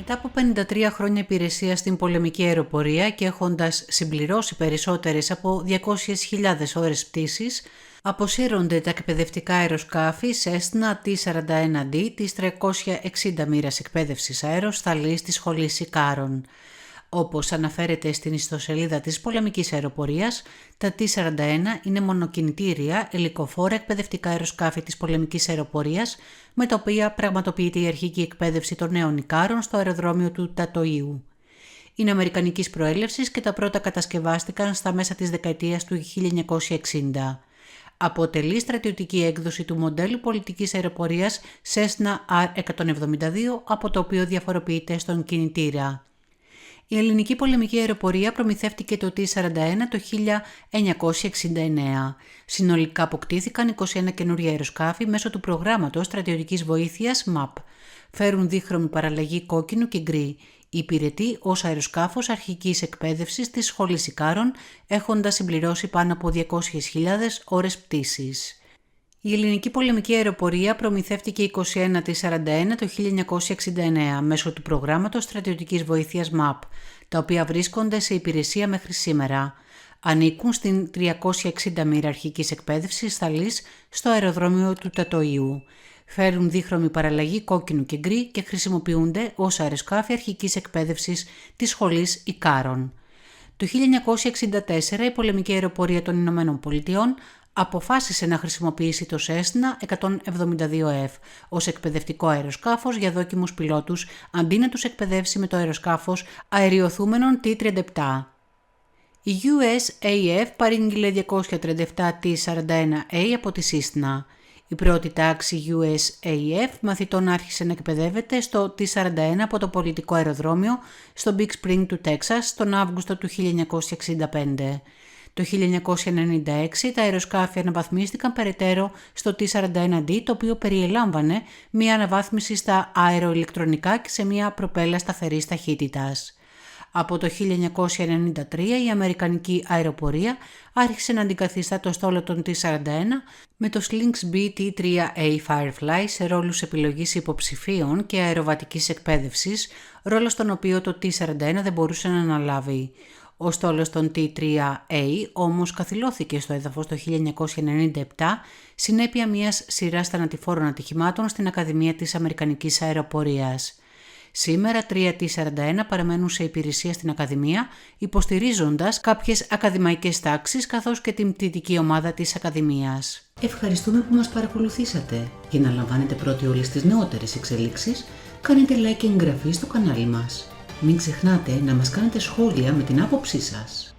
Μετά από 53 χρόνια υπηρεσία στην πολεμική αεροπορία και έχοντας συμπληρώσει περισσότερες από 200.000 ώρες πτήσης, αποσύρονται τα εκπαιδευτικά αεροσκάφη Cessna T-41D της 360 μοίρας εκπαίδευσης αεροσταλής της Σχολής Ικάρων. Όπως αναφέρεται στην ιστοσελίδα της πολεμικής αεροπορίας, τα T-41 είναι μονοκινητήρια ελικοφόρα εκπαιδευτικά αεροσκάφη της πολεμικής αεροπορίας, με τα οποία πραγματοποιείται η αρχική εκπαίδευση των νέων Ικάρων στο αεροδρόμιο του Τατοΐου. Είναι αμερικανικής προέλευσης και τα πρώτα κατασκευάστηκαν στα μέσα της δεκαετίας του 1960. Αποτελεί στρατιωτική έκδοση του μοντέλου πολιτικής αεροπορίας Cessna R172, από το οποίο διαφοροποιείται στον κινητήρα. Η ελληνική πολεμική αεροπορία προμηθεύτηκε το T-41 το 1969. Συνολικά αποκτήθηκαν 21 καινούργια αεροσκάφη μέσω του προγράμματος στρατιωτικής βοήθειας MAP. Φέρουν δίχρωμη παραλλαγή κόκκινου και γκρι. Υπηρετεί ως αεροσκάφος αρχικής εκπαίδευσης της Σχολής Ικάρων, έχοντας συμπληρώσει πάνω από 200.000 ώρες πτήσης. Η ελληνική πολεμική αεροπορία προμηθεύτηκε 21 T-41 το 1969 μέσω του προγράμματος στρατιωτικής βοήθειας MAP, τα οποία βρίσκονται σε υπηρεσία μέχρι σήμερα. Ανήκουν στην 360 μοίρα αρχικής εκπαίδευσης σταλής στο αεροδρόμιο του Τατοΐου. Φέρουν δίχρωμη παραλλαγή κόκκινου και γκρι και χρησιμοποιούνται ως αεροσκάφη αρχικής εκπαίδευσης της Σχολής Ικάρων. Το 1964 η πολεμική αεροπορία των Ηνωμένων Πολιτειών αποφάσισε να χρησιμοποιήσει το Cessna 172F ως εκπαιδευτικό αεροσκάφος για δόκιμους πιλότους, αντί να τους εκπαιδεύσει με το αεροσκάφος αεριοθούμενων T-37. Η USAF παρήγγειλε 237 T-41A από τη Cessna. Η πρώτη τάξη USAF μαθητών άρχισε να εκπαιδεύεται στο T-41 από το πολιτικό αεροδρόμιο στο Big Spring του Τέξας τον Αύγουστο του 1965. Το 1996 τα αεροσκάφη αναβαθμίστηκαν περαιτέρω στο T-41D, το οποίο περιελάμβανε μία αναβάθμιση στα αεροηλεκτρονικά και σε μία προπέλα σταθερής ταχύτητας. Από το 1993 η αμερικανική αεροπορία άρχισε να αντικαθιστά το στόλο των T-41 με το Slingsby T-3A Firefly σε ρόλους επιλογής υποψηφίων και αεροβατικής εκπαίδευσης, ρόλο στον οποίο το T-41 δεν μπορούσε να αναλάβει. Ο στόλος των T-3A όμως καθυλώθηκε στο έδαφος το 1997, συνέπεια μιας σειράς θανατηφόρων ατυχημάτων στην Ακαδημία της Αμερικανικής Αεροπορίας. Σήμερα 3 T-41 παραμένουν σε υπηρεσία στην Ακαδημία, υποστηρίζοντας κάποιες ακαδημαϊκές τάξεις καθώς και την πτυτική ομάδα της Ακαδημίας. Ευχαριστούμε που μας παρακολουθήσατε. Για να λαμβάνετε πρώτοι όλες τις νεότερες εξελίξεις, κάνετε like και εγγραφή στο κανάλι μας. Μην ξεχνάτε να μας κάνετε σχόλια με την άποψή σας.